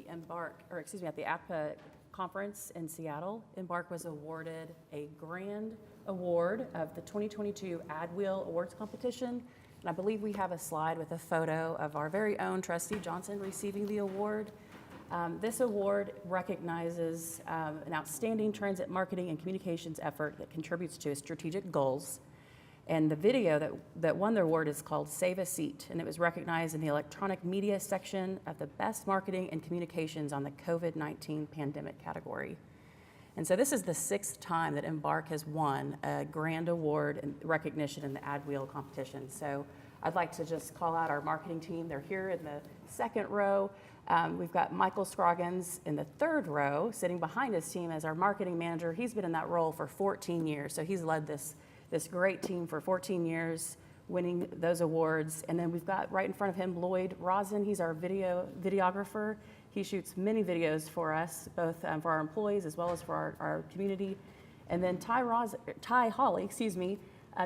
at the APA conference in Seattle, Embark was awarded a grand award of the 2022 AdWheel Awards Competition. And I believe we have a slide with a photo of our very own Trustee Johnson receiving the award. This award recognizes an outstanding transit marketing and communications effort that contributes to strategic goals. And the video that won the award is called Save a Seat, and it was recognized in the electronic media section of the best marketing and communications on the COVID-19 pandemic category. And so this is the 6th time that Embark has won a grand award and recognition in the AdWheel competition. So I'd like to just call out our marketing team. They're here in the 2nd row. We've got Michael Scroggins in the 3rd row, sitting behind his team as our marketing manager. He's been in that role for 14 years, so he's led this great team for 14 years, winning those awards. And then we've got right in front of him, Lloyd Rosin. He's our videographer. He shoots many videos for us, both for our employees as well as for our community. And then Ty Hawley,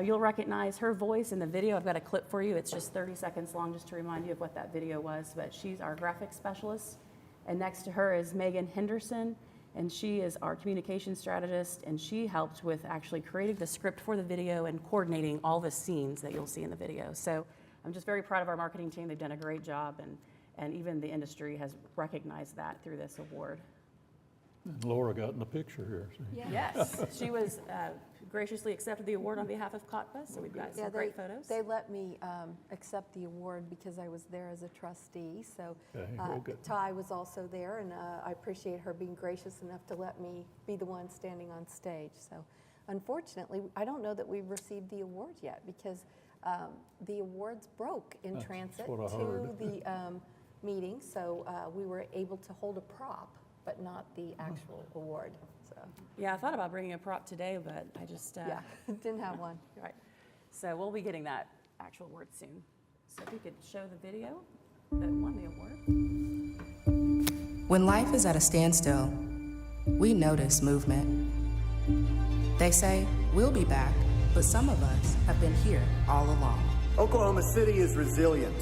you'll recognize her voice in the video. I've got a clip for you. It's just 30 seconds long just to remind you of what that video was, but she's our graphics specialist. And next to her is Megan Henderson, and she is our communications strategist, and she helped with actually creating the script for the video and coordinating all the scenes that you'll see in the video. So I'm just very proud of our marketing team. They've done a great job, and even the industry has recognized that through this award. And Laura got in the picture here. Yeah. Yes, she was graciously accepted the award on behalf of COTPA, so we've got some great photos. They let me accept the award because I was there as a trustee. So Ty was also there, and I appreciate her being gracious enough to let me be the one standing on stage. So unfortunately, I don't know that we've received the award yet because the awards broke in transit to the meeting, so we were able to hold a prop, but not the actual award. So yeah, I thought about bringing a prop today, but I just didn't have one. Right. So we'll be getting that actual award soon. So if you could show the video that won the award. When life is at a standstill, we notice movement. They say we'll be back, but some of us have been here all along. Oklahoma City is resilient.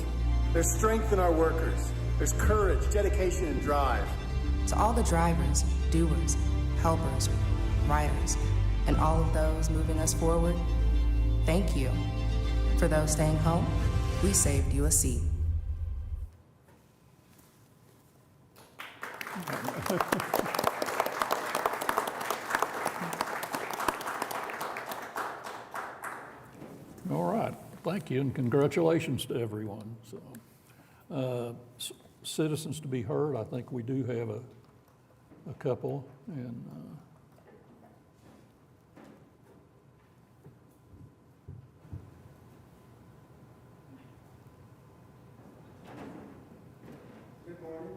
There's strength in our workers. There's courage, dedication, and drive. To all the drivers, doers, helpers, riders, and all of those moving us forward, thank you. For those staying home, we saved you a seat. All right, thank you, and congratulations to everyone. So, citizens to be heard, I think we do have a couple, and Good morning.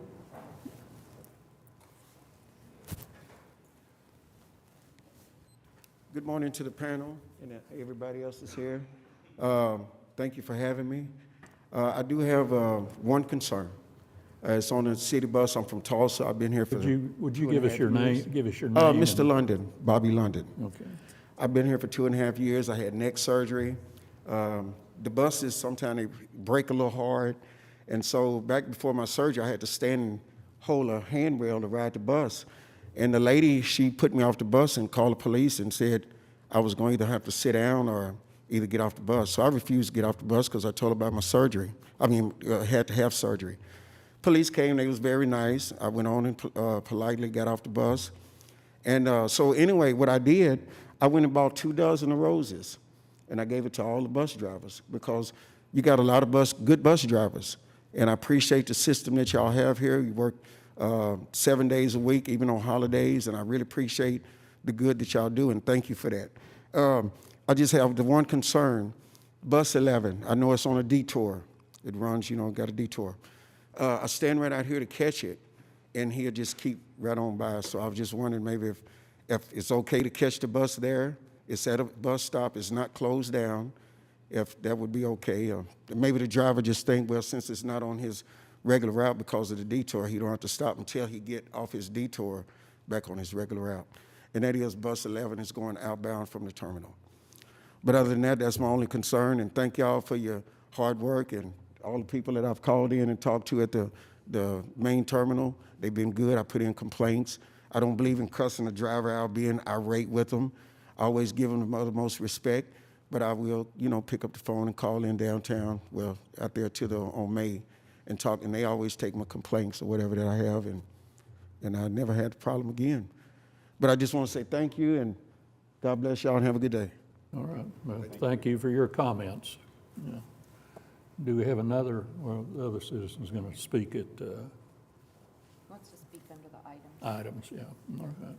Good morning to the panel and everybody else is here. Thank you for having me. I do have one concern. It's on a city bus. I'm from Tulsa. I've been here for. Would you give us your name? Give us your name. Mr. London, Bobby London. Okay. I've been here for 2.5 years. I had neck surgery. The buses sometimes they break a little hard, and so back before my surgery, I had to stand and hold a handrail to ride the bus. And the lady, she put me off the bus and called the police and said I was going to either have to sit down or either get off the bus. So I refused to get off the bus because I told her about my surgery. Had to have surgery. Police came, they was very nice. I went on and politely got off the bus. And so anyway, what I did, I went and bought 2 dozen of roses, and I gave it to all the bus drivers because you got a lot of good bus drivers. And I appreciate the system that y'all have here. You work 7 days a week, even on holidays, and I really appreciate the good that y'all do, and thank you for that. I just have the one concern, bus 11. I know it's on a detour. It runs, got a detour. I stand right out here to catch it, and he'll just keep right on by. So I was just wondering maybe if it's okay to catch the bus there. It's at a bus stop. It's not closed down. If that would be okay. Maybe the driver just think, well, since it's not on his regular route because of the detour, he don't have to stop until he get off his detour back on his regular route. And that is bus 11 is going outbound from the terminal. But other than that, that's my only concern. And thank y'all for your hard work and all the people that I've called in and talked to at the the main terminal. They've been good. I put in complaints. I don't believe in cussing the driver out, being irate with them. I always give them the utmost respect, but I will, pick up the phone and call in downtown, well, out there on May and talk, and they always take my complaints or whatever that I have, and I never had a problem again. But I just want to say thank you, and God bless y'all, and have a good day. All right, well, thank you for your comments. Yeah. Do we have another, well, the other citizen's going to speak at Wants to speak under the item. items, yeah, all right.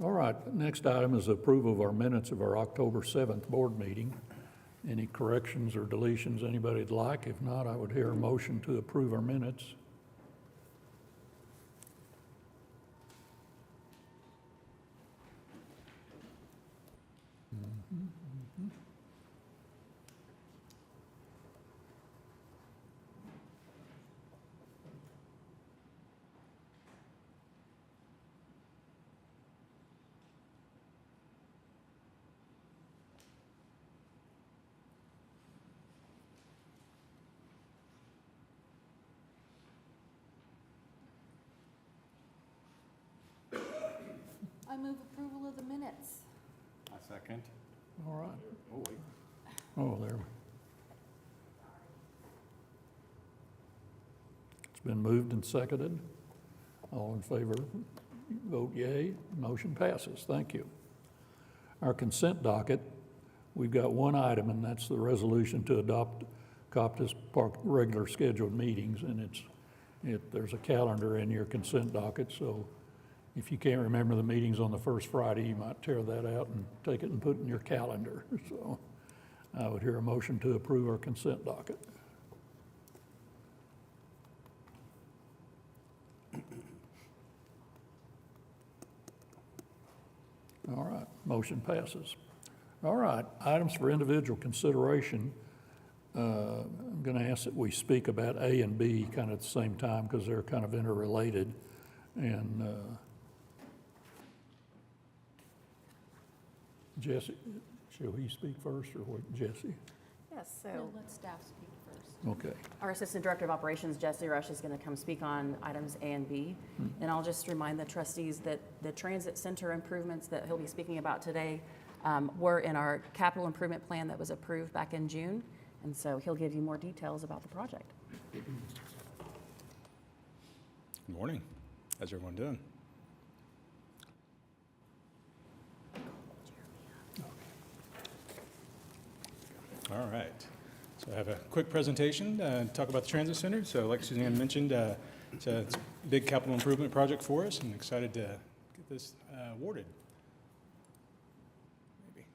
All right, next item is approval of our minutes of our October 7th board meeting. Any corrections or deletions anybody'd like? If not, I would hear a motion to approve our minutes. I move approval of the minutes. I second. All right. Oh, wait. Oh, there. It's been moved and seconded. All in favor, vote yea. Motion passes. Thank you. Our consent docket, we've got one item, and that's the resolution to adopt Coptis Park regular scheduled meetings, and there's a calendar in your consent docket, so if you can't remember the meetings on the first Friday, you might tear that out and take it and put it in your calendar. So I would hear a motion to approve our consent docket. All right, motion passes. All right, items for individual consideration. I'm going to ask that we speak about A and B kind of at the same time because they're kind of interrelated. And Jesse, shall he speak first or what, Jesse? Yes, so Let staff speak first. Okay. our Assistant Director of Operations, Jesse Rush, is going to come speak on items A and B. And I'll just remind the trustees that the transit center improvements that he'll be speaking about today were in our capital improvement plan that was approved back in June. And so he'll give you more details about the project. Good morning. How's everyone doing? All right. So I have a quick presentation to talk about the transit center. So like Suzanne mentioned, it's a big capital improvement project for us, and excited to get this awarded. Maybe.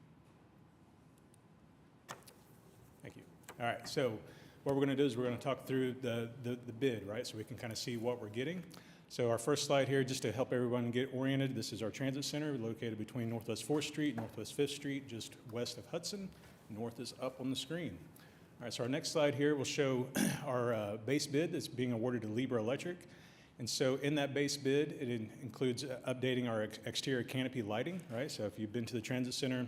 Thank you. All right. So what we're going to do is we're going to talk through the bid, right? So we can kind of see what we're getting. So our first slide here, just to help everyone get oriented, this is our transit center located between Northwest 4th Street, Northwest 5th Street, just west of Hudson. North is up on the screen. All right, so our next slide here will show our base bid that's being awarded to Libra Electric. And so in that base bid, it includes updating our exterior canopy lighting, right? So if you've been to the transit center,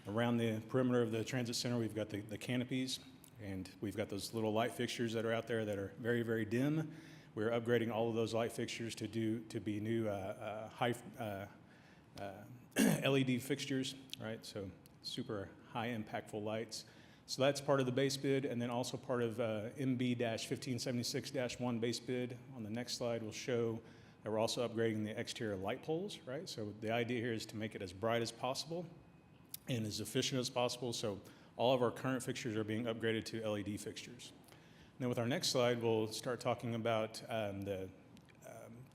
around the perimeter of the transit center, we've got the canopies, and we've got those little light fixtures that are out there that are very, very dim. We're upgrading all of those light fixtures to be new high LED fixtures, right? So super high impactful lights. So that's part of the base bid, and then also part of MB-1576-1 base bid. On the next slide, we'll show that we're also upgrading the exterior light poles, right? So the idea here is to make it as bright as possible and as efficient as possible. So all of our current fixtures are being upgraded to LED fixtures. Then with our next slide, we'll start talking about the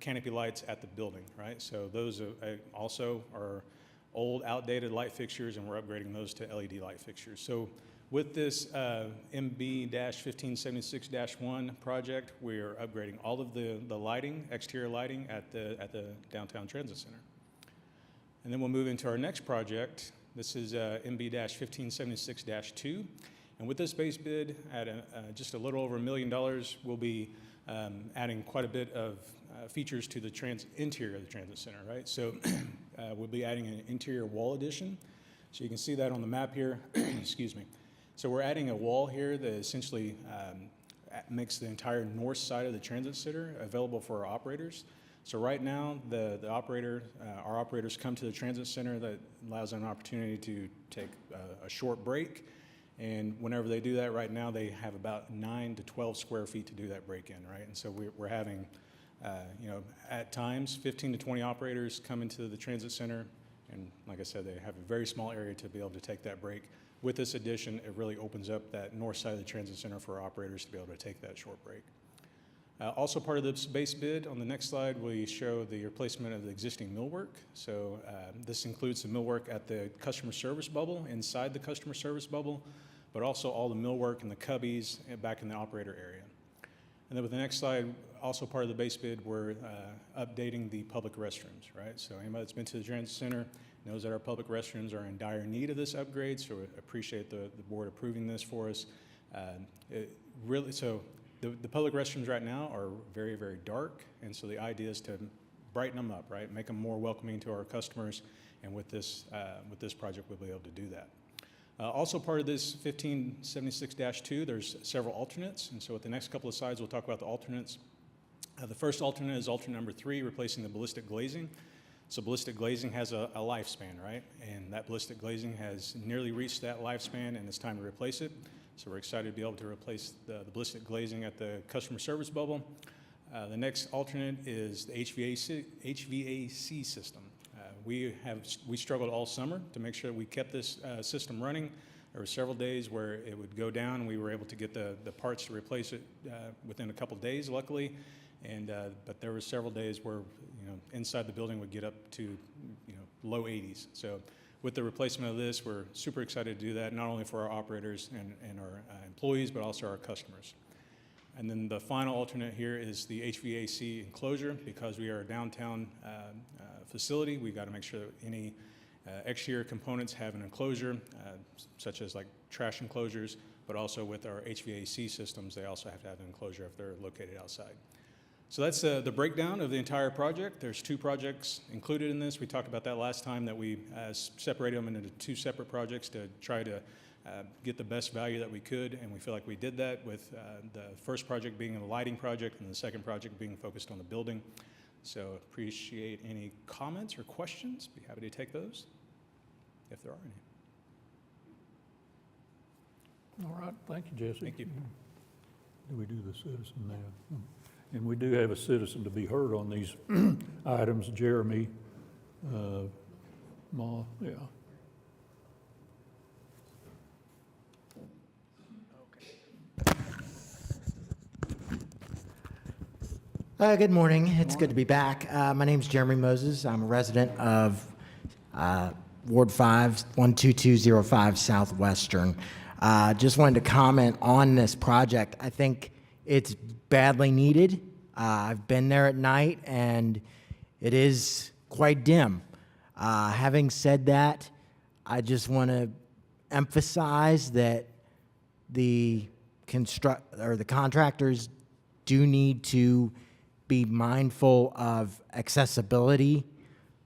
canopy lights at the building, right? So those also are old, outdated light fixtures, and we're upgrading those to LED light fixtures. So with this MB-1576-1 project, we're upgrading all of the lighting, exterior lighting at the downtown transit center. And then we'll move into our next project. This is MB-1576-2. And with this base bid at just a little over $1 million, we'll be adding quite a bit of features to the interior of the transit center, right? So we'll be adding an interior wall addition. So you can see that on the map here. Excuse me. So we're adding a wall here that essentially makes the entire north side of the transit center available for our operators. So right now, our operators come to the transit center. That allows them an opportunity to take a short break. And whenever they do that, right now, they have about 9 to 12 square feet to do that break in, right? And so we're having, at times, 15 to 20 operators come into the transit center. And like I said, they have a very small area to be able to take that break. With this addition, it really opens up that north side of the transit center for our operators to be able to take that short break. Also part of this base bid, on the next slide, we show the replacement of the existing millwork. So this includes the millwork at the customer service bubble, inside the customer service bubble, but also all the millwork and the cubbies back in the operator area. And then with the next slide, also part of the base bid, we're updating the public restrooms, right? So anybody that's been to the transit center knows that our public restrooms are in dire need of this upgrade, so we appreciate the board approving this for us. The public restrooms right now are very, very dark, and so the idea is to brighten them up, right? Make them more welcoming to our customers, and with this project, we'll be able to do that. Also part of this 1576-2, there's several alternates, and so with the next couple of slides, we'll talk about the alternates. The first alternate is alternate number 3, replacing the ballistic glazing. So ballistic glazing has a lifespan, right? And that ballistic glazing has nearly reached that lifespan, and it's time to replace it. So we're excited to be able to replace the ballistic glazing at the customer service bubble. The next alternate is the HVAC system. We struggled all summer to make sure that we kept this system running. There were several days where it would go down, and we were able to get the parts to replace it within a couple days, luckily. But there were several days where inside the building would get up to low 80s. So with the replacement of this, we're super excited to do that, not only for our operators and our employees, but also our customers. And then the final alternate here is the HVAC enclosure. Because we are a downtown facility, we've got to make sure that any exterior components have an enclosure, such as like trash enclosures, but also with our HVAC systems, they also have to have an enclosure if they're located outside. So that's the breakdown of the entire project. There's 2 projects included in this. We talked about that last time, that we separated them into 2 separate projects to try to get the best value that we could, and we feel like we did that, with the first project being a lighting project and the second project being focused on the building. So appreciate any comments or questions. Be happy to take those, if there are any. All right, thank you, Jesse. Thank you. Do we do the citizen now? And we do have a citizen to be heard on these items, Jeremy Ma, yeah. Good morning. It's good to be back. My name's Jeremy Moses. I'm a resident of Ward 5, 12205 Southwestern. Just wanted to comment on this project. I think it's badly needed. I've been there at night, and it is quite dim. Having said that, I just want to emphasize that the contractors do need to be mindful of accessibility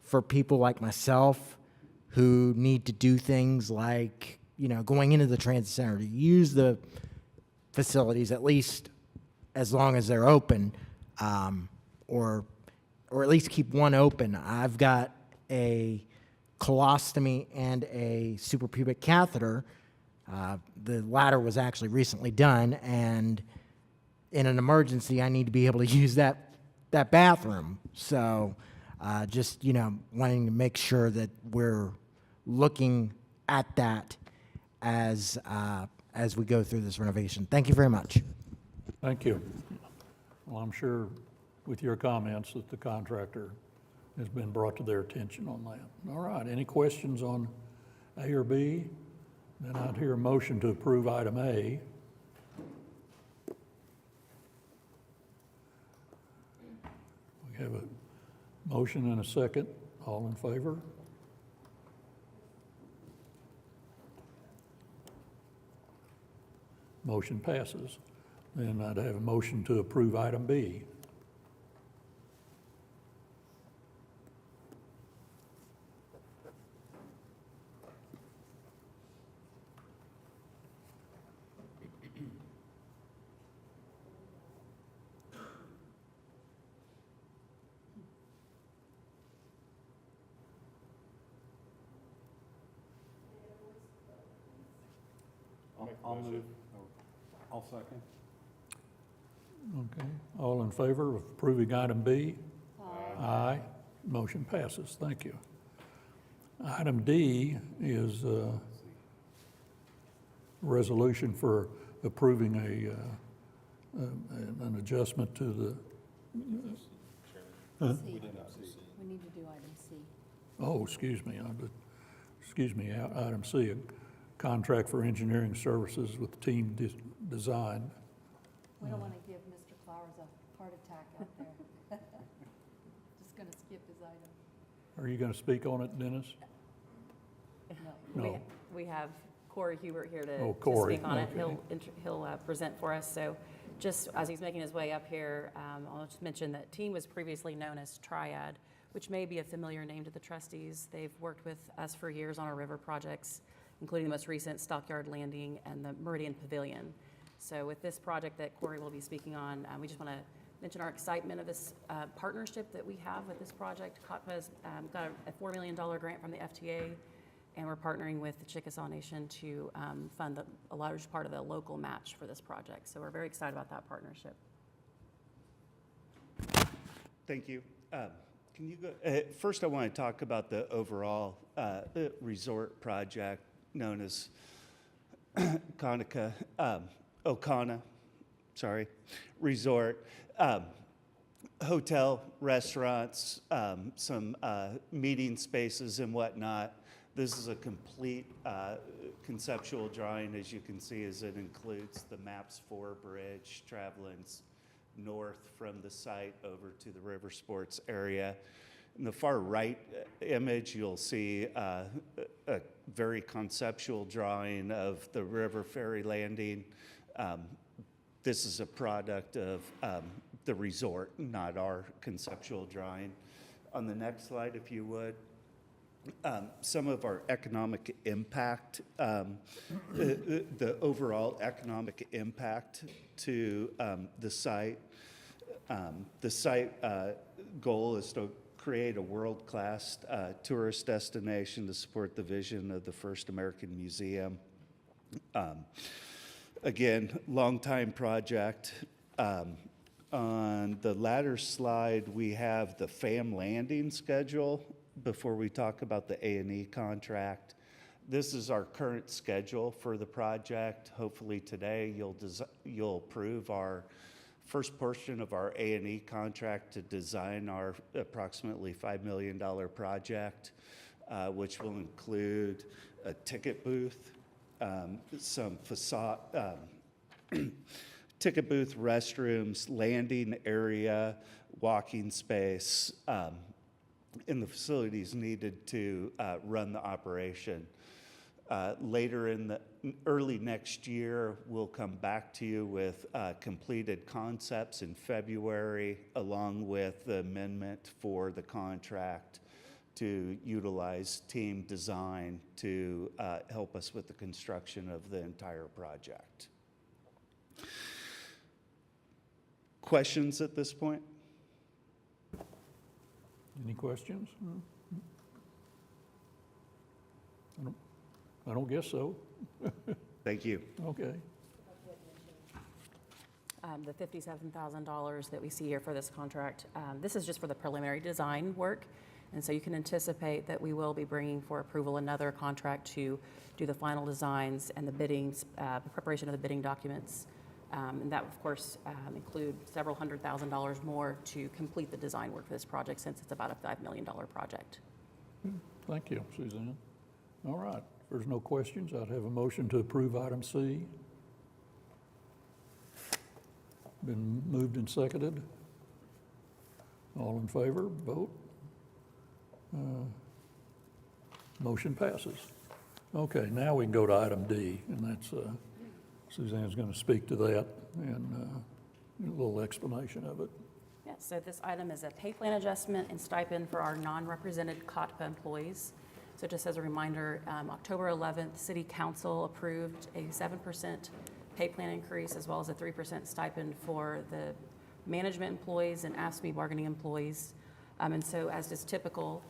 for people like myself who need to do things like, going into the transit center to use the facilities, at least as long as they're open, or at least keep one open. I've got a colostomy and a suprapubic catheter. The latter was actually recently done, and in an emergency, I need to be able to use that bathroom. So just, wanting to make sure that we're looking at that as we go through this renovation. Thank you very much. Thank you. Well, I'm sure with your comments that the contractor has been brought to their attention on that. All right, any questions on A or B? Then I'd hear a motion to approve item A. We have a motion and a second. All in favor? Motion passes. Then I'd have a motion to approve item B. I'll move. I'll second. Okay, all in favor of approving item B? Aye. Motion passes, thank you. Item D is a resolution for approving an adjustment to the, We need to do item C. oh, excuse me, item C, a contract for engineering services with Team Design. We don't want to give Mr. Flowers a heart attack out there. Just going to skip his item. Are you going to speak on it, Dennis? No. We have Corey Hubert here to Corey, speak on it. okay. He'll present for us. So just as he's making his way up here, I'll just mention that team was previously known as Triad, which may be a familiar name to the trustees. They've worked with us for years on our river projects, including the most recent Stockyard Landing and the Meridian Pavilion. So with this project that Corey will be speaking on, we just want to mention our excitement of this partnership that we have with this project. COTPA's got a $4 million grant from the FTA, and we're partnering with the Chickasaw Nation to fund a large part of the local match for this project. So we're very excited about that partnership. Thank you. Can you go? First, I want to talk about the overall resort project known as Ocana Resort. Hotel, restaurants, some meeting spaces and whatnot. This is a complete conceptual drawing, as you can see, as it includes the MAPS 4 bridge traveling north from the site over to the river sports area. In the far right image, you'll see a very conceptual drawing of the river ferry landing. This is a product of the resort, not our conceptual drawing. On the next slide, if you would. Some of our economic impact, the overall economic impact to the site. The site goal is to create a world-class tourist destination to support the vision of the first American museum. Again, long-time project. On the latter slide, we have the FAM landing schedule before we talk about the A&E contract. This is our current schedule for the project. Hopefully today you'll approve our first portion of our A&E contract to design our approximately $5 million project, which will include a ticket booth, some facade, ticket booth, restrooms, landing area, walking space, and the facilities needed to run the operation. Later in the early next year, we'll come back to you with completed concepts in February, along with the amendment for the contract to utilize Team Design to help us with the construction of the entire project. Questions at this point? Any questions? I don't guess so. Thank you. Okay. The $57,000 that we see here for this contract, this is just for the preliminary design work. And so you can anticipate that we will be bringing for approval another contract to do the final designs and the biddings, the preparation of the bidding documents. And that, of course, include several $100,000 more to complete the design work for this project, since it's about a $5 million project. Thank you, Suzanne. All right, if there's no questions, I'd have a motion to approve item C. Been moved and seconded. All in favor, vote. Motion passes. Okay, now we can go to item D, and that's, Suzanne's going to speak to that and a little explanation of it. Yeah, so this item is a pay plan adjustment and stipend for our non-represented COTPA employees. So just as a reminder, October 11th, City Council approved a 7% pay plan increase, as well as a 3% stipend for the management employees and AFSCME bargaining employees. And so, as is typical,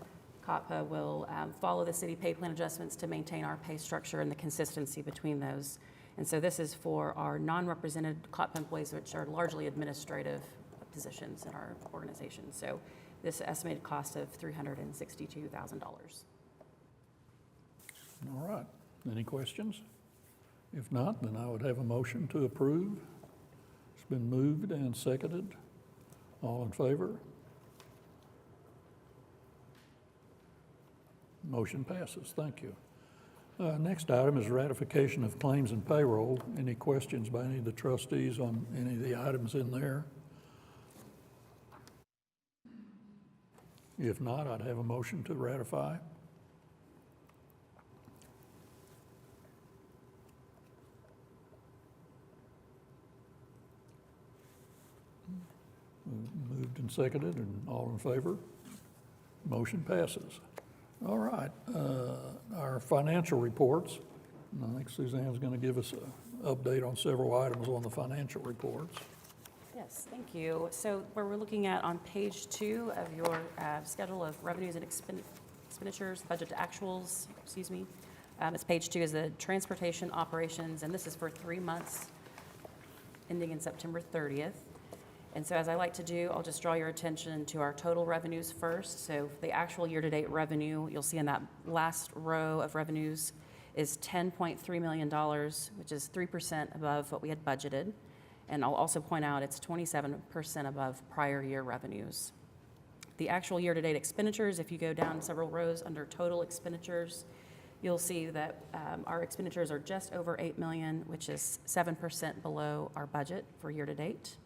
COTPA will follow the city pay plan adjustments to maintain our pay structure and the consistency between those. And so this is for our non-represented COP employees, which are largely administrative positions in our organization. So this estimated cost of $362,000. All right. Any questions? If not, then I would have a motion to approve. It's been moved and seconded. All in favor? Motion passes. Thank you. Next item is ratification of claims and payroll. Any questions by any of the trustees on any of the items in there? If not, I'd have a motion to ratify. Moved and seconded, and all in favor? Motion passes. All right, our financial reports. And I think Suzanne's going to give us an update on several items on the financial reports. Yes, thank you. So where we're looking at on page 2 of your schedule of revenues and expenditures, budget to actuals, excuse me. It's page 2 is the transportation operations, and this is for 3 months ending in September 30th. And so as I like to do, I'll just draw your attention to our total revenues first. So the actual year-to-date revenue, you'll see in that last row of revenues, is $10.3 million, which is 3% above what we had budgeted. And I'll also point out it's 27% above prior year revenues. The actual year-to-date expenditures, if you go down several rows under total expenditures, you'll see that our expenditures are just over $8 million, which is 7% below our budget for year-to-date.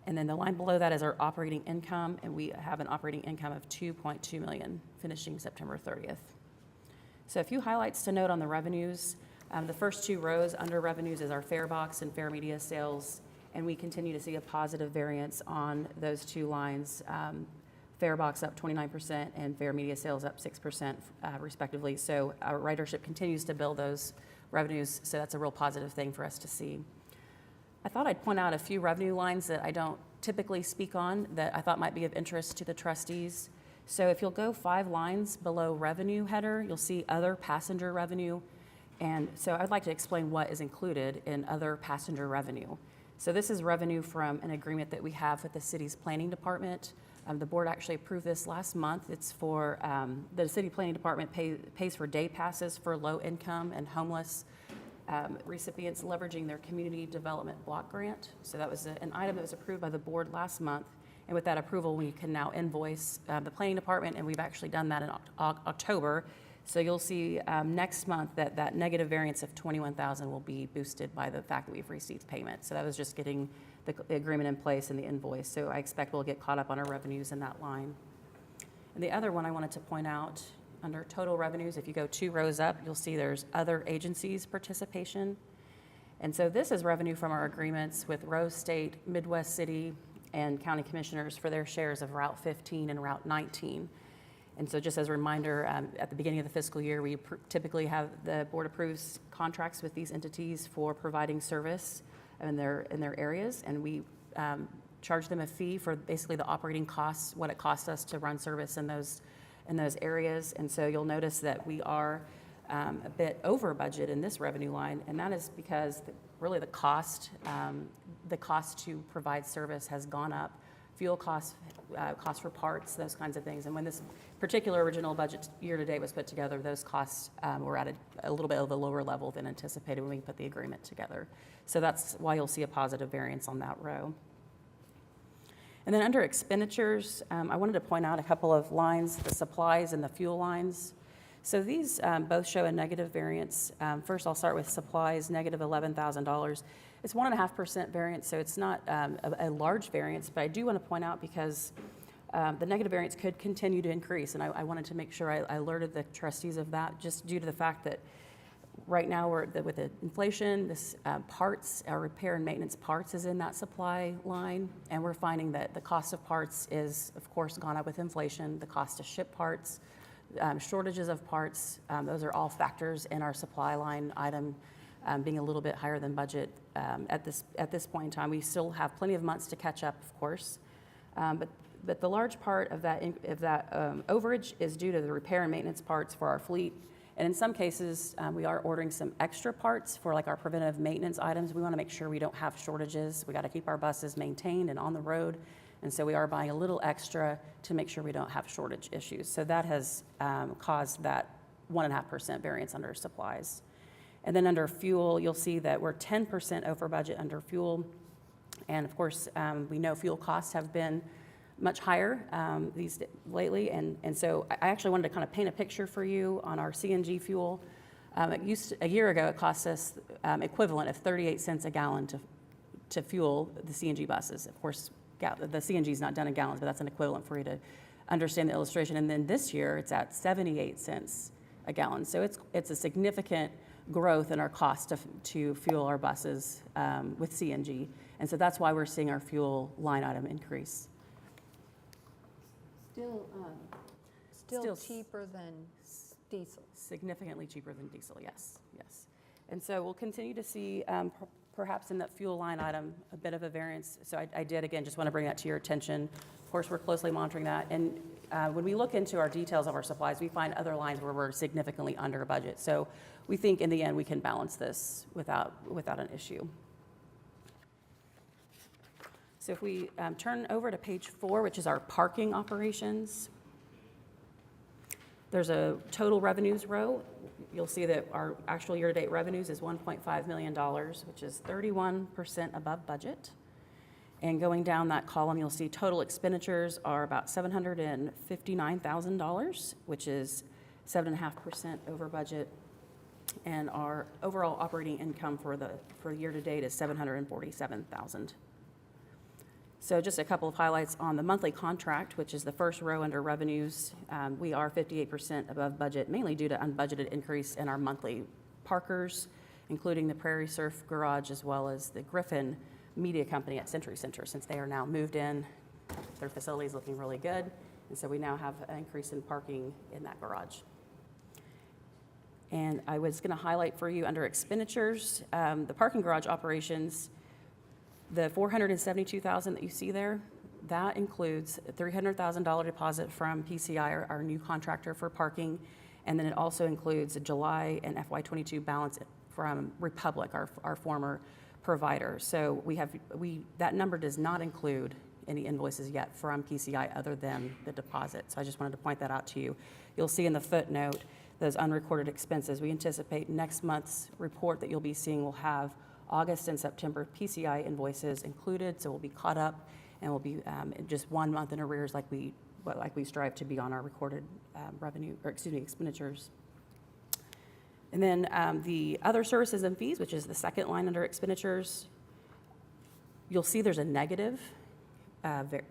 And then the line below that is our operating income, and we have an operating income of $2.2 million finishing September 30th. So a few highlights to note on the revenues. The first 2 rows under revenues is our fare box and fare media sales, and we continue to see a positive variance on those 2 lines. Fare box up 29% and fare media sales up 6% respectively. So our ridership continues to build those revenues, so that's a real positive thing for us to see. I thought I'd point out a few revenue lines that I don't typically speak on that I thought might be of interest to the trustees. So if you'll go 5 lines below revenue header, you'll see other passenger revenue. And so I'd like to explain what is included in other passenger revenue. So this is revenue from an agreement that we have with the city's planning department. The board actually approved this last month. It's for, the city planning department pays for day passes for low income and homeless recipients leveraging their community development block grant. So that was an item that was approved by the board last month. And with that approval, we can now invoice the planning department, and we've actually done that in October. So you'll see next month that negative variance of $21,000 will be boosted by the fact that we've received payment. So that was just getting the agreement in place and the invoice. So I expect we'll get caught up on our revenues in that line. And the other one I wanted to point out, under total revenues, if you go 2 rows up, you'll see there's other agencies' participation. And so this is revenue from our agreements with Rose State, Midwest City, and county commissioners for their shares of Route 15 and Route 19. And so just as a reminder, at the beginning of the fiscal year, we typically have the board approves contracts with these entities for providing service in their areas, and we charge them a fee for basically the operating costs, what it costs us to run service in those areas. And so you'll notice that we are a bit over budget in this revenue line, and that is because really the cost to provide service has gone up. Fuel costs, cost for parts, those kinds of things. And when this particular original budget year-to-date was put together, those costs were at a little bit of a lower level than anticipated when we put the agreement together. So that's why you'll see a positive variance on that row. And then under expenditures, I wanted to point out a couple of lines, the supplies and the fuel lines. So these both show a negative variance. First, I'll start with supplies, negative $11,000. It's 1.5% variance, so it's not a large variance, but I do want to point out because the negative variance could continue to increase, and I wanted to make sure I alerted the trustees of that, just due to the fact that right now with the inflation, this parts, our repair and maintenance parts is in that supply line, and we're finding that the cost of parts is, of course, gone up with inflation, the cost to ship parts, shortages of parts, those are all factors in our supply line item being a little bit higher than budget at this point in time. We still have plenty of months to catch up, of course, but the large part of that overage is due to the repair and maintenance parts for our fleet. And in some cases, we are ordering some extra parts for like our preventive maintenance items. We want to make sure we don't have shortages. We got to keep our buses maintained and on the road. And so we are buying a little extra to make sure we don't have shortage issues. So that has caused that 1.5% variance under supplies. And then under fuel, you'll see that we're 10% over budget under fuel. And of course, we know fuel costs have been much higher lately. And so I actually wanted to kind of paint a picture for you on our CNG fuel. A year ago, it cost us equivalent of 38 cents a gallon to fuel the CNG buses. Of course, the CNG is not done in gallons, but that's an equivalent for you to understand the illustration. And then this year, it's at 78 cents a gallon. So it's a significant growth in our cost to fuel our buses with CNG. And so that's why we're seeing our fuel line item increase. Still cheaper than diesel. Significantly cheaper than diesel, yes. And so we'll continue to see perhaps in that fuel line item a bit of a variance. So I did, again, just want to bring that to your attention. Of course, we're closely monitoring that. And when we look into our details of our supplies, we find other lines where we're significantly under budget. So we think in the end we can balance this without an issue. So if we turn over to page 4, which is our parking operations, there's a total revenues row. You'll see that our actual year-to-date revenues is $1.5 million, which is 31% above budget. And going down that column, you'll see total expenditures are about $759,000, which is 7.5% over budget. And our overall operating income for year-to-date is $747,000. So just a couple of highlights on the monthly contract, which is the first row under revenues. We are 58% above budget, mainly due to unbudgeted increase in our monthly parkers, including the Prairie Surf Garage as well as the Griffin Media Company at Century Center, since they are now moved in. Their facility is looking really good, and so we now have an increase in parking in that garage. And I was going to highlight for you under expenditures, the parking garage operations. The $472,000 that you see there, that includes a $300,000 deposit from PCI, our new contractor for parking, and then it also includes a July and FY22 balance from Republic, our former provider. So that number does not include any invoices yet from PCI other than the deposit. So I just wanted to point that out to you. You'll see in the footnote those unrecorded expenses. We anticipate next month's report that you'll be seeing will have August and September PCI invoices included, so we'll be caught up and we'll be just 1 month in arrears like we strive to be on our recorded expenditures. And then the other services and fees, which is the second line under expenditures, you'll see there's a negative.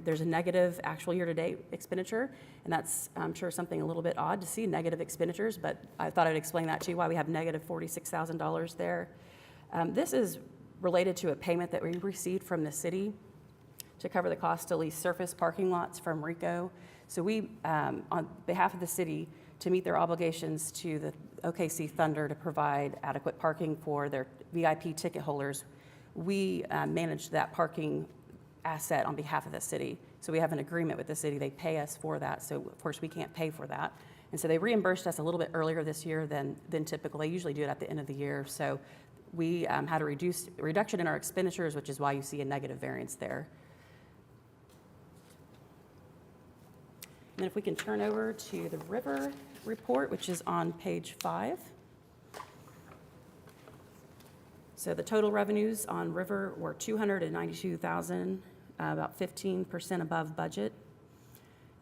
There's a negative actual year-to-date expenditure, and that's, I'm sure, something a little bit odd to see negative expenditures, but I thought I'd explain that to you, why we have negative $46,000 there. This is related to a payment that we received from the city to cover the cost to lease surface parking lots from RICO. So we, on behalf of the city, to meet their obligations to the OKC Thunder to provide adequate parking for their VIP ticket holders, we managed that parking asset on behalf of the city. So we have an agreement with the city. They pay us for that, so of course we can't pay for that. And so they reimbursed us a little bit earlier this year than typical. They usually do it at the end of the year. So we had a reduction in our expenditures, which is why you see a negative variance there. And then if we can turn over to the river report, which is on page 5. So the total revenues on river were $292,000, about 15% above budget.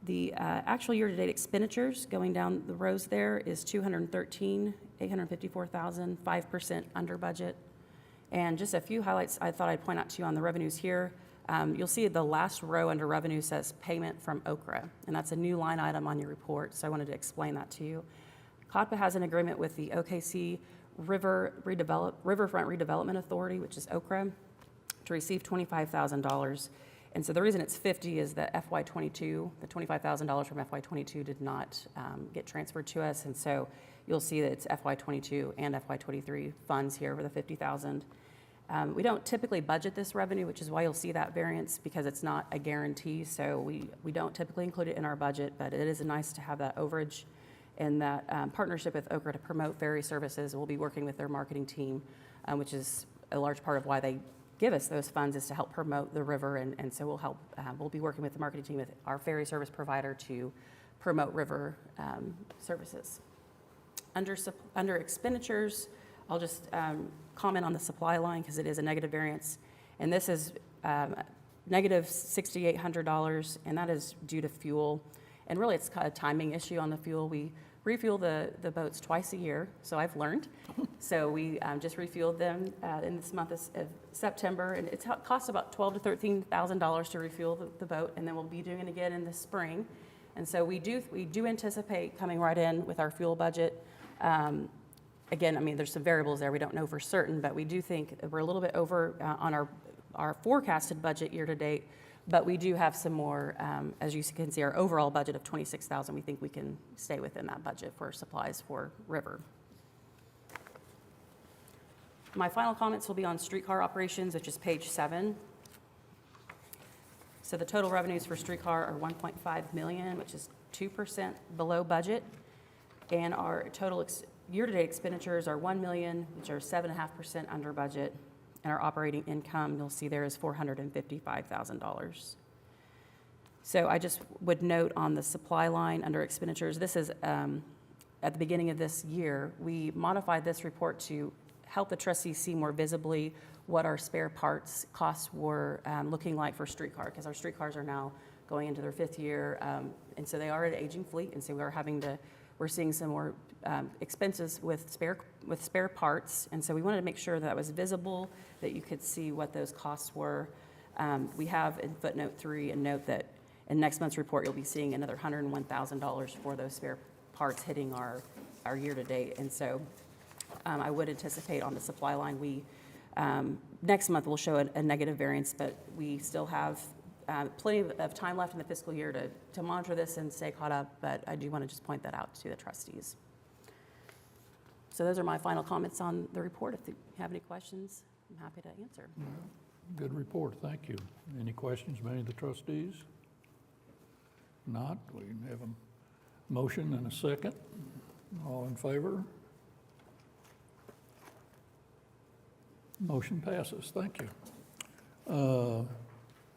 The actual year-to-date expenditures going down the rows there is $213,854,000, 5% under budget. And just a few highlights I thought I'd point out to you on the revenues here. You'll see the last row under revenue says payment from Okra, and that's a new line item on your report, so I wanted to explain that to you. CODPA has an agreement with the OKC Riverfront Redevelopment Authority, which is Okra, to receive $25,000. And so the reason it's 50 is that FY22, the $25,000 from FY22 did not get transferred to us. And so you'll see that it's FY22 and FY23 funds here for the $50,000. We don't typically budget this revenue, which is why you'll see that variance, because it's not a guarantee. So we don't typically include it in our budget, but it is nice to have that overage. and that partnership with Okra to promote ferry services. We'll be working with their marketing team, which is a large part of why they give us those funds, is to help promote the river. And so we'll be working with the marketing team with our ferry service provider to promote river services. Under expenditures, I'll just comment on the supply line because it is a negative variance. And this is negative $6,800, and that is due to fuel. And really, it's kind of a timing issue on the fuel. We refuel the boats twice a year, so I've learned. So we just refueled them in this month of September, and it costs about $12,000 to $13,000 to refuel the boat, and then we'll be doing it again in the spring. And so we do anticipate coming right in with our fuel budget. Again, I mean, there's some variables there we don't know for certain, but we do think we're a little bit over on our forecasted budget year to date. But we do have some more, as you can see, our overall budget of $26,000, we think we can stay within that budget for supplies for river. My final comments will be on streetcar operations, which is page 7. So the total revenues for streetcar are $1.5 million, which is 2% below budget. And our total year-to-date expenditures are $1 million, which are 7.5% under budget. And our operating income, you'll see there, is $455,000. So I just would note on the supply line under expenditures, this is at the beginning of this year, we modified this report to help the trustees see more visibly what our spare parts costs were looking like for streetcar, because our streetcars are now going into their 5th year, and so they are an aging fleet, and so we're seeing some more expenses with spare parts, and so we wanted to make sure that was visible, that you could see what those costs were. We have in footnote 3 a note that in next month's report you'll be seeing another $101,000 for those spare parts hitting our year to date, and so I would anticipate on the supply line next month we'll show a negative variance, but we still have plenty of time left in the fiscal year to monitor this and stay caught up, but I do want to just point that out to the trustees. So those are my final comments on the report. If you have any questions, I'm happy to answer. Good report, thank you. Any questions by any of the trustees? Not, we have a motion and a second. All in favor? Motion passes, thank you.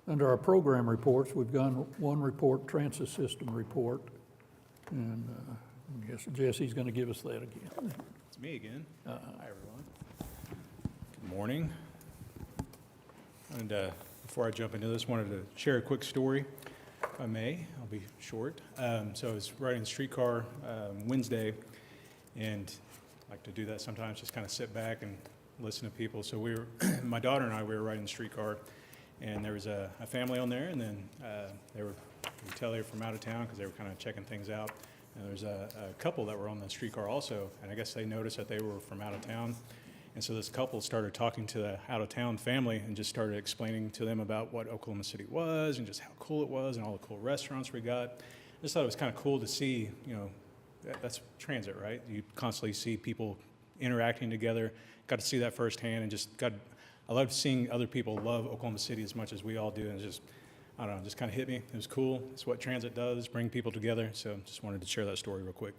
Under our program reports, we've got one report, transit system report, and I guess Jesse's going to give us that again. It's me again. Hi, everyone. Good morning. And before I jump into this, wanted to share a quick story, if I may. I'll be short. So I was riding streetcar Wednesday, and I like to do that sometimes, just kind of sit back and listen to people. So my daughter and I, we were riding the streetcar, and there was a family on there, and then you could tell they were from out of town because they were kind of checking things out. And there was a couple that were on the streetcar also, and I guess they noticed that they were from out of town. And so this couple started talking to the out-of-town family and just started explaining to them about what Oklahoma City was and just how cool it was and all the cool restaurants we got. I just thought it was kind of cool to see, that's transit, right? You constantly see people interacting together. Got to see that firsthand, and I love seeing other people love Oklahoma City as much as we all do, and just, I don't know, just kind of hit me. It was cool. It's what transit does, bring people together, so just wanted to share that story real quick.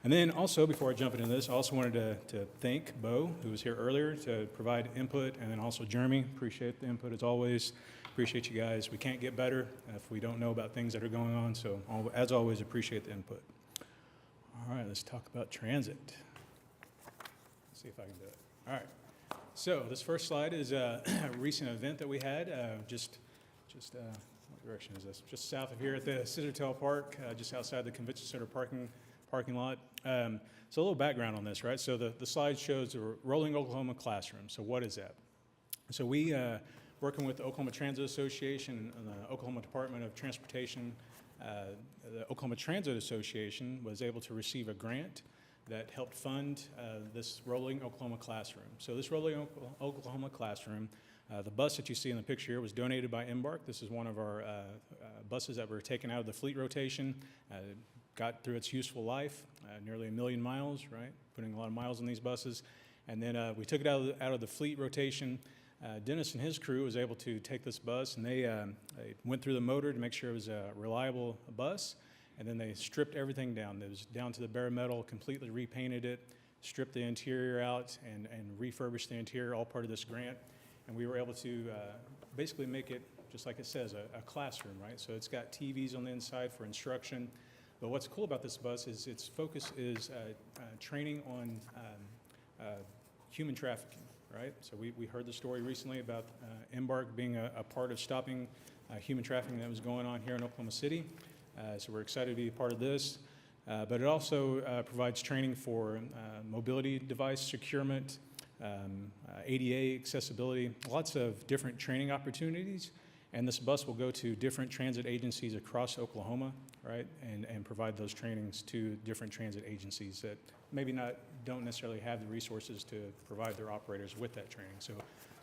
And then also, before I jump into this, I also wanted to thank Bo, who was here earlier, to provide input, and then also Jeremy. Appreciate the input as always. Appreciate you guys. We can't get better if we don't know about things that are going on, so as always, appreciate the input. All right, let's talk about transit. Let's see if I can do it. All right. So this first slide is a recent event that we had. What direction is this? Just south of here at the Scissortail Park, just outside the Convention Center parking lot. So a little background on this, right? So the slide shows the Rolling Oklahoma Classroom. So what is that? So we, working with the Oklahoma Transit Association and the Oklahoma Department of Transportation, the Oklahoma Transit Association was able to receive a grant that helped fund this Rolling Oklahoma Classroom. So this Rolling Oklahoma Classroom, the bus that you see in the picture here was donated by Embark. This is one of our buses that were taken out of the fleet rotation, got through its useful life, nearly 1 million miles, right? Putting a lot of miles in these buses. And then we took it out of the fleet rotation. Dennis and his crew was able to take this bus, and they went through the motor to make sure it was a reliable bus. and then they stripped everything down. It was down to the bare metal, completely repainted it, stripped the interior out, and refurbished the interior, all part of this grant. And we were able to basically make it, just like it says, a classroom, right? So it's got TVs on the inside for instruction. But what's cool about this bus is its focus is training on human trafficking, right? So we heard the story recently about Embark being a part of stopping human trafficking that was going on here in Oklahoma City. So we're excited to be a part of this. But it also provides training for mobility device securement, ADA accessibility, lots of different training opportunities. And this bus will go to different transit agencies across Oklahoma, right? And provide those trainings to different transit agencies that maybe don't necessarily have the resources to provide their operators with that training. So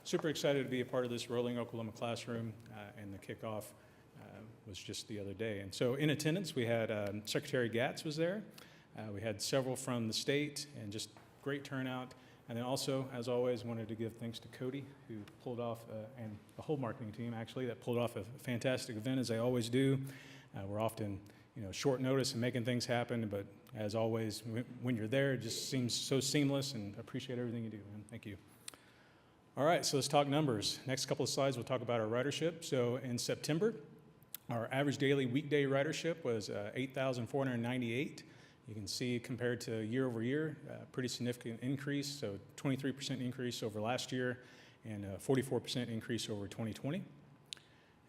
super excited to be a part of this Rolling Oklahoma Classroom, and the kickoff was just the other day. And so in attendance, we had Secretary Gatz was there. We had several from the state, and just great turnout. And then also, as always, wanted to give thanks to Cody, who pulled off, and the whole marketing team actually, that pulled off a fantastic event, as they always do. We're often, short notice and making things happen, but as always, when you're there, it just seems so seamless, and appreciate everything you do, man. Thank you. All right, so let's talk numbers. Next couple of slides, we'll talk about our ridership. So in September, our average daily weekday ridership was 8,498. You can see compared to year over year, pretty significant increase, so 23% increase over last year and a 44% increase over 2020.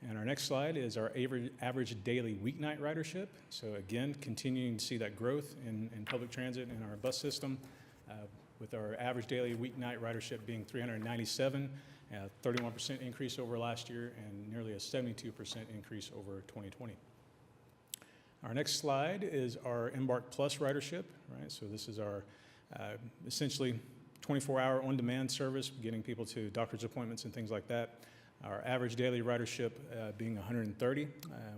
And our next slide is our average daily weeknight ridership. So again, continuing to see that growth in public transit and our bus system, with our average daily weeknight ridership being 397, a 31% increase over last year and nearly a 72% increase over 2020. Our next slide is our Embark Plus ridership, right? So this is our essentially 24-hour on-demand service, getting people to doctor's appointments and things like that. Our average daily ridership being 130,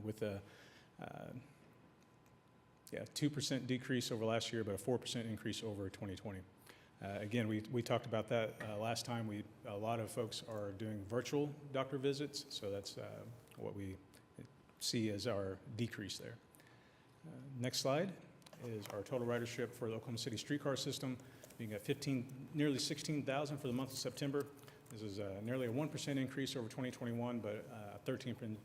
with a 2% decrease over last year, but a 4% increase over 2020. Again, we talked about that last time. A lot of folks are doing virtual doctor visits, so that's what we see as our decrease there. Next slide is our total ridership for the Oklahoma City streetcar system, being at nearly 16,000 for the month of September. This is nearly a 1% increase over 2021, but a 13%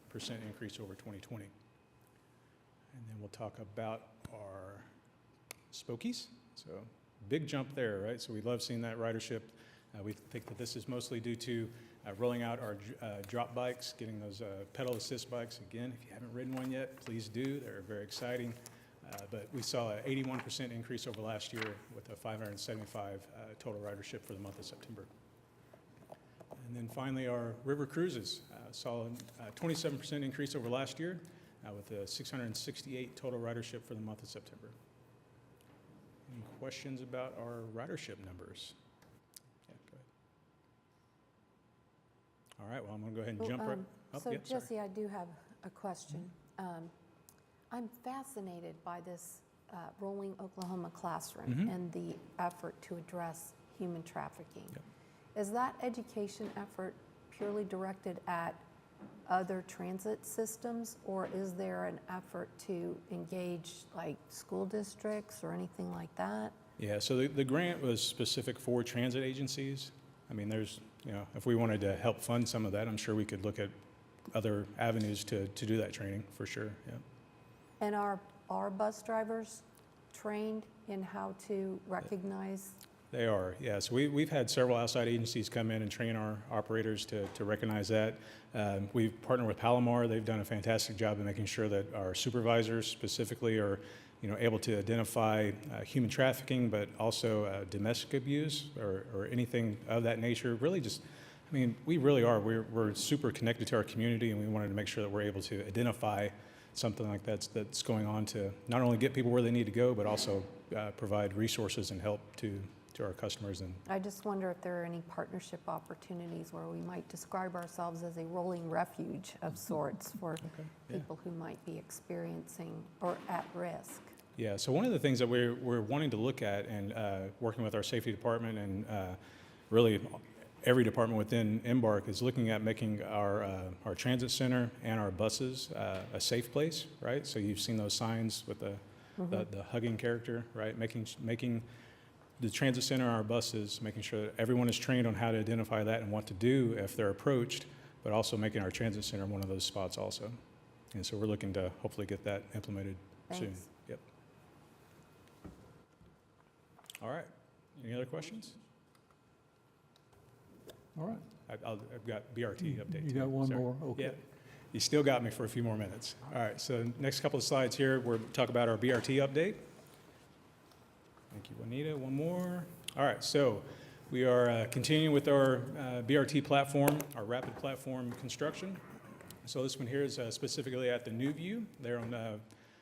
increase over 2020. And then we'll talk about our Spokies. So big jump there, right? So we love seeing that ridership. We think that this is mostly due to rolling out our drop bikes, getting those pedal assist bikes. Again, if you haven't ridden one yet, please do. They're very exciting. But we saw an 81% increase over last year with a 575 total ridership for the month of September. And then finally, our river cruises saw a 27% increase over last year with a 668 total ridership for the month of September. Any questions about our ridership numbers? Yeah, go ahead. All right, well, I'm going to go ahead and jump right. So yeah, sorry. Jesse, I do have a question. I'm fascinated by this Rolling Oklahoma Classroom and the effort to address human trafficking. Yep. Is that education effort purely directed at other transit systems, or is there an effort to engage like school districts or anything like that? Yeah, so the grant was specific for transit agencies. I mean, there's, if we wanted to help fund some of that, I'm sure we could look at other avenues to do that training for sure, yeah. And are bus drivers trained in how to recognize? They are, yeah. So we've had several outside agencies come in and train our operators to recognize that. We've partnered with Palomar. They've done a fantastic job of making sure that our supervisors specifically are able to identify human trafficking, but also domestic abuse or anything of that nature. Really just, I mean, we really are. We're super connected to our community, and we wanted to make sure that we're able to identify something like that's going on to not only get people where they need to go, but also provide resources and help to our customers. And I just wonder if there are any partnership opportunities where we might describe ourselves as a rolling refuge of sorts for people who might be experiencing or at risk. Yeah, so one of the things that we're wanting to look at and working with our safety department and really every department within Embark is looking at making our transit center and our buses a safe place, right? So you've seen those signs with the hugging character, right? Making the transit center and our buses, making sure that everyone is trained on how to identify that and what to do if they're approached, but also making our transit center one of those spots also. And so we're looking to hopefully get that implemented soon. Thanks. Yep. All right. Any other questions? All right. I've got BRT update. You too. got one Sorry. more? Okay. Yeah. You still got me for a few more minutes. All right, so next couple of slides here, we're talk about our BRT update. Thank you, Juanita. One more. All right, so we are continuing with our BRT platform, our rapid platform construction. So this one here is specifically at the New View there on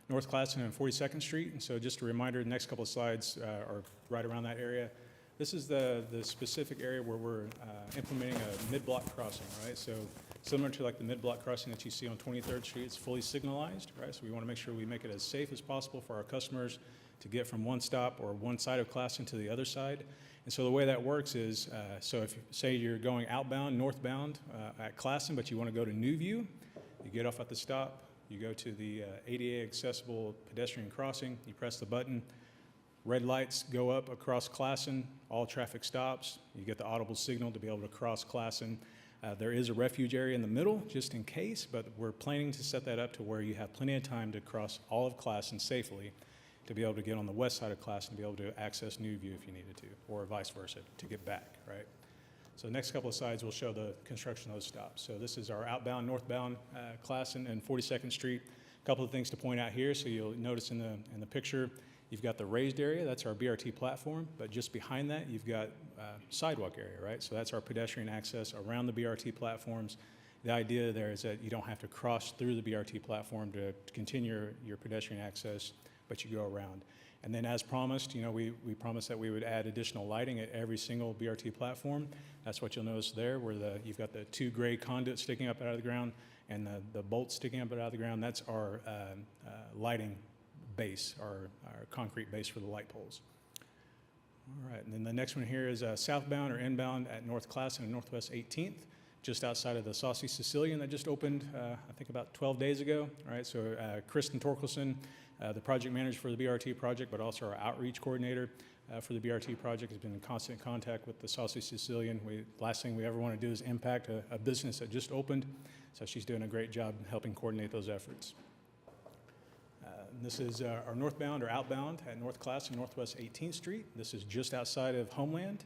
North Classen and 42nd Street. And so just a reminder, the next couple of slides are right around that area. This is the specific area where we're implementing a mid-block crossing, right? So similar to like the mid-block crossing that you see on 23rd Street, it's fully signalized, right? So we want to make sure we make it as safe as possible for our customers to get from one stop or one side of Classen to the other side. And so the way that works is, so if say you're going outbound, northbound at Classen, but you want to go to New View, you get off at the stop, you go to the ADA accessible pedestrian crossing, you press the button, red lights go up across Classen, all traffic stops, you get the audible signal to be able to cross Classen. There is a refuge area in the middle, just in case, but we're planning to set that up to where you have plenty of time to cross all of Classen safely, to be able to get on the west side of Classen and be able to access New View if you needed to, or vice versa, to get back, right? So the next couple of slides will show the construction of those stops. So this is our outbound, northbound Classen and 42nd Street. A couple of things to point out here. So you'll notice in the picture, you've got the raised area, that's our BRT platform, but just behind that, you've got sidewalk area, right? So that's our pedestrian access around the BRT platforms. The idea there is that you don't have to cross through the BRT platform to continue your pedestrian access, but you go around. And then as promised, you know, we promised that we would add additional lighting at every single BRT platform. That's what you'll notice there, where you've got the two gray conduits sticking up out of the ground and the bolts sticking up out of the ground. That's our lighting base, our concrete base for the light poles. All right, and then the next one here is southbound or inbound at North Classen and Northwest 18th, just outside of the Saucy Sicilian that just opened, I think about 12 days ago. All right, so Kristen Torkelson, the project manager for the BRT project, but also our outreach coordinator for the BRT project, has been in constant contact with the Saucy Sicilian. Last thing we ever want to do is impact a business that just opened, so she's doing a great job helping coordinate those efforts. This is our northbound or outbound at North Classen, Northwest 18th Street. This is just outside of Homeland.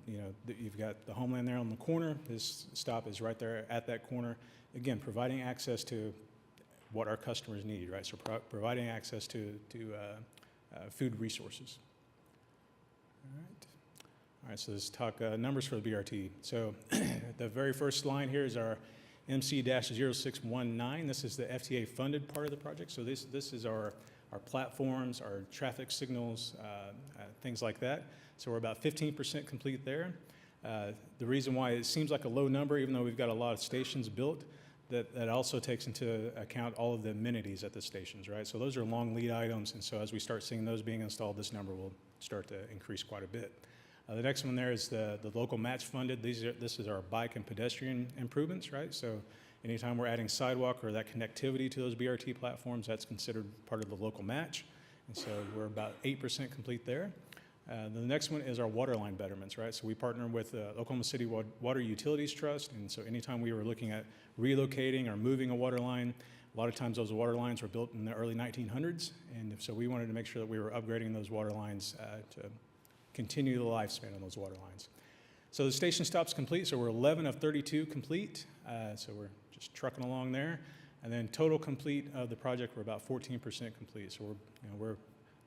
You know, you've got the Homeland there on the corner. This stop is right there at that corner. Again, providing access to what our customers need, right? So providing access to food resources. All right, so let's talk numbers for the BRT. So the very first line here is our MC-0619. This is the FTA funded part of the project. So this is our platforms, our traffic signals, things like that. So we're about 15% complete there. The reason why it seems like a low number, even though we've got a lot of stations built, that also takes into account all of the amenities at the stations, right? So those are long lead items, and so as we start seeing those being installed, this number will start to increase quite a bit. The next one there is the local match funded. This is our bike and pedestrian improvements, right? So anytime we're adding sidewalk or that connectivity to those BRT platforms, that's considered part of the local match. And so we're about 8% complete there. The next one is our water line betterments, right? So we partner with Oklahoma City Water Utilities Trust, and so anytime we were looking at relocating or moving a water line, a lot of times those water lines were built in the early 1900s, and so we wanted to make sure that we were upgrading those water lines to continue the lifespan on those water lines. So the station stop's complete, so we're 11 of 32 complete, so we're just trucking along there. And then total complete of the project, we're about 14% complete. So we're a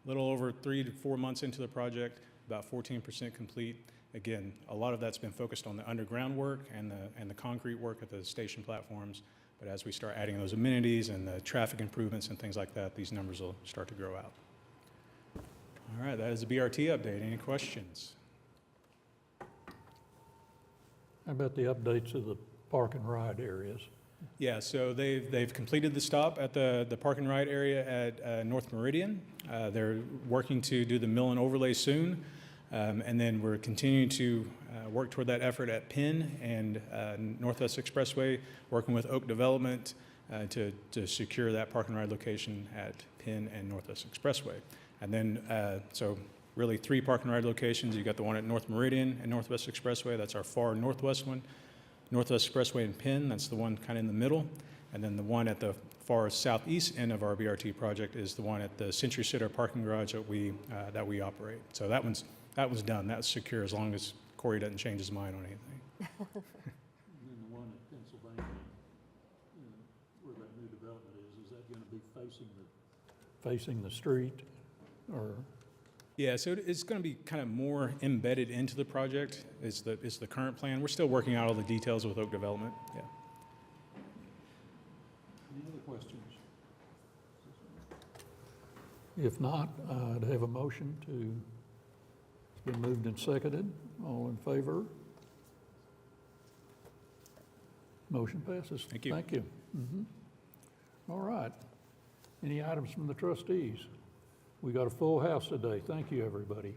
little over 3 to 4 months into the project, about 14% complete. Again, a lot of that's been focused on the underground work and the concrete work at the station platforms. But as we start adding those amenities and the traffic improvements and things like that, these numbers will start to grow out. All right, that is the BRT update. Any questions? How about the updates of the park and ride areas? Yeah, so they've completed the stop at the park and ride area at North Meridian. They're working to do the mill and overlay soon. And then we're continuing to work toward that effort at Penn and Northwest Expressway, working with Oak Development to secure that park and ride location at Penn and Northwest Expressway. And then, so really 3 park and ride locations. You've got the one at North Meridian and Northwest Expressway. That's our far northwest one. Northwest Expressway and Penn, that's the one kind of in the middle. And then the one at the far southeast end of our BRT project is the one at the Century Center parking garage that we operate. So that one's done. That's secure as long as Corey doesn't change his mind on anything. And then the one at Pennsylvania, where that new development is that going to be facing the street, or? Yeah, so it's going to be kind of more embedded into the project is the current plan. We're still working out all the details with Oak Development. Yeah. Any other questions? If not, I'd have a motion to, it's been moved and seconded. All in favor? Motion passes. Thank you. Thank you. All right. Any items from the trustees? We got a full house today. Thank you, everybody.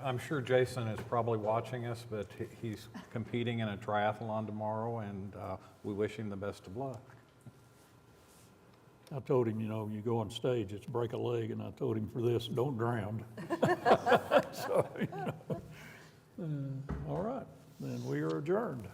I'm sure Jason is probably watching us, but he's competing in a triathlon tomorrow, and we wish him the best of luck. I told him, you go on stage, it's break a leg, and I told him for this, don't drown. So, all right, then we are adjourned.